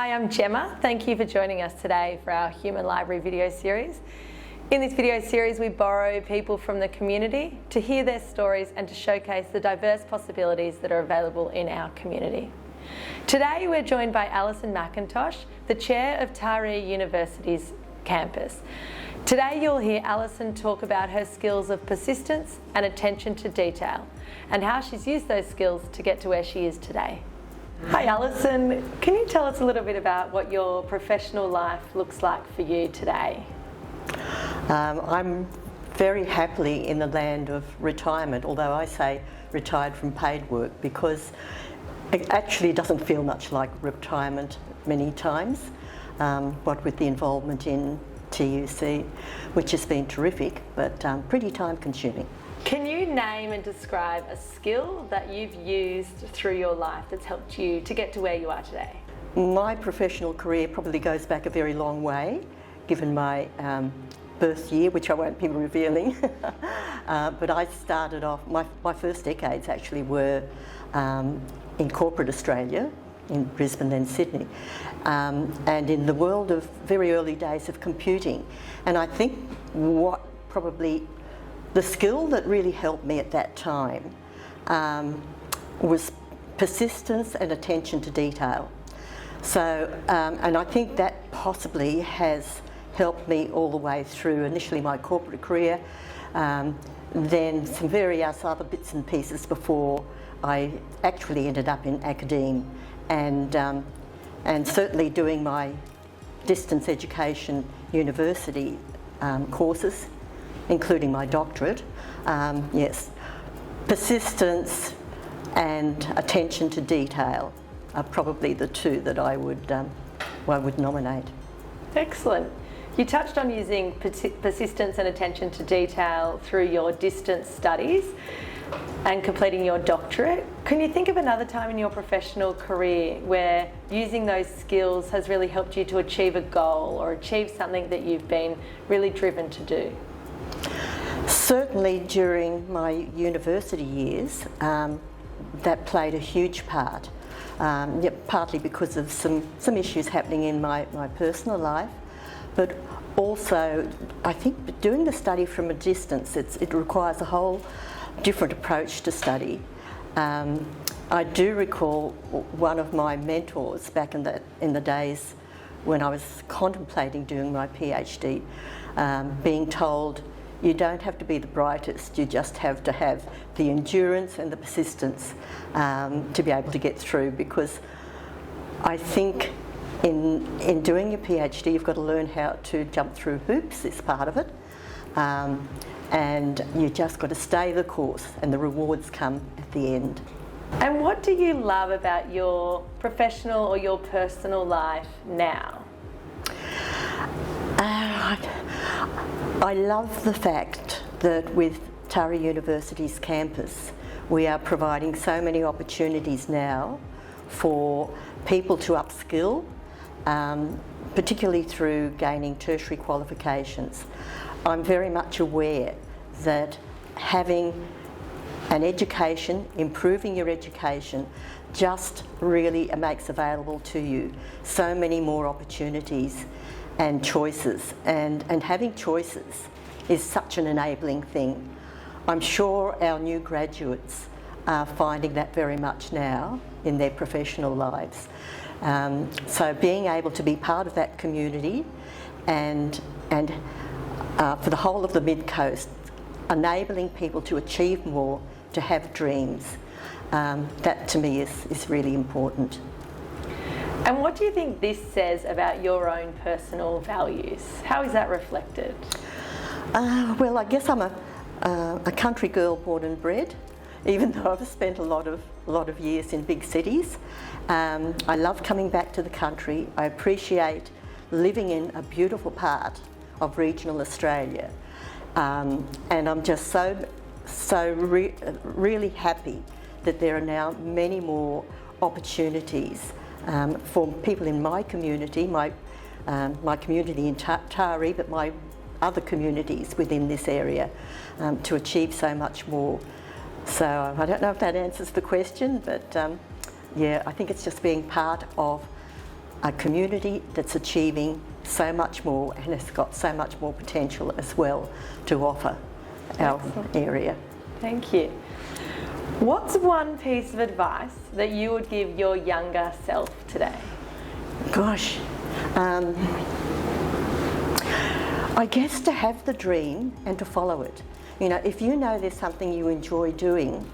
Hi, I'm Gemma. Thank you for joining us today for our Human Library video series. In this video series, we borrow people from the community to hear their stories and to showcase the diverse possibilities that are available in our community. Today, we're joined by Alison McIntosh, the chair of Taree Universities Campus. Today, you'll hear Alison talk about her skills of persistence and attention to detail and how she's used those skills to get to where she is today. Hi Alison, can you tell us a little bit about what your professional life looks like for you today? I'm very happily in the land of retirement, although I say retired from paid work because it actually doesn't feel much like retirement many times, what with the involvement in TUC, which has been terrific, but pretty time consuming. Can you name and describe a skill that you've used through your life that's helped you to get to where you are today? My professional career probably goes back a very long way, given my birth year, which I won't be revealing. But I started off, my first decades actually were in corporate Australia, in Brisbane and Sydney, and in the world of very early days of computing. And I think what probably the skill that really helped me at that time was persistence and attention to detail. So, and I think that possibly has helped me all the way through initially my corporate career, then some various other bits and pieces before I actually ended up in academe, and certainly doing my distance education university courses, including my doctorate. Yes, persistence and attention to detail are probably the two that I would nominate. Excellent. You touched on using persistence and attention to detail through your distance studies and completing your doctorate. Can you think of another time in your professional career where using those skills has really helped you to achieve a goal or achieve something that you've been really driven to do? Certainly during my university years, that played a huge part, partly because of some issues happening in my personal life, but also I think doing the study from a distance, it requires a whole different approach to study. I do recall one of my mentors back in the days when I was contemplating doing my PhD, being told, you don't have to be the brightest, you just have to have the endurance and the persistence to be able to get through, because I think in doing your PhD you've got to learn how to jump through hoops, is part of it, and you just got to stay the course and the rewards come at the end. And what do you love about your professional or your personal life now? I love the fact that with Taree Universities Campus we are providing so many opportunities now for people to upskill, particularly through gaining tertiary qualifications. I'm very much aware that having an education, improving your education, just really makes available to you so many more opportunities and choices, and having choices is such an enabling thing. I'm sure our new graduates are finding that very much now in their professional lives. So being able to be part of that community and for the whole of the Mid-Coast, enabling people to achieve more, to have dreams, that to me is really important. And what do you think this says about your own personal values? How is that reflected? Well, I guess I'm a country girl born and bred, even though I've spent a lot of years in big cities. I love coming back to the country. I appreciate living in a beautiful part of regional Australia, and I'm just really happy that there are now many more opportunities for people in my community, my community in Taree, but my other communities within this area, to achieve so much more. So I don't know if that answers the question, but yeah, I think it's just being part of a community that's achieving so much more and has got so much more potential as well to offer our area. Thank you. What's one piece of advice that you would give your younger self today? Gosh, I guess to have the dream and to follow it. You know, if you know there's something you enjoy doing,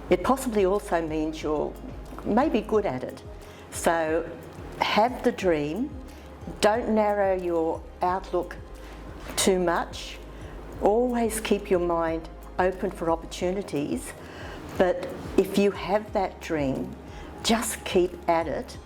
it possibly also means you're maybe good at it. So have the dream, don't narrow your outlook too much, always keep your mind open for opportunities, but if you have that dream, just keep at it,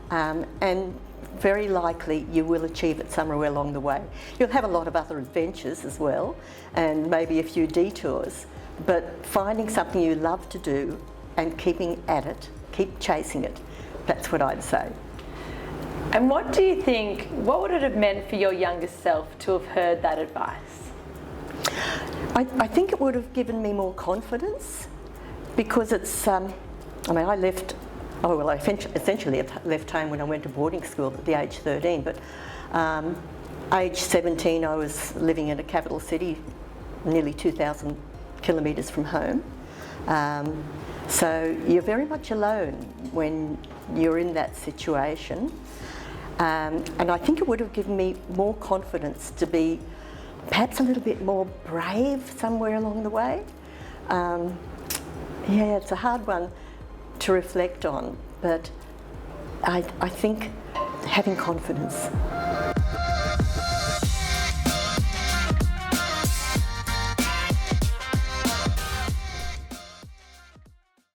and very likely you will achieve it somewhere along the way. You'll have a lot of other adventures as well, and maybe a few detours, but finding something you love to do and keeping at it, keep chasing it, that's what I'd say. And what do you think, what would it have meant for your younger self to have heard that advice? I think it would have given me more confidence, because it's, I essentially left home when I went to boarding school at the age 13, but age 17 I was living in a capital city, nearly 2,000 kilometres from home. So you're very much alone when you're in that situation. And I think it would have given me more confidence to be perhaps a little bit more brave somewhere along the way. Yeah, it's a hard one to reflect on, but I think having confidence.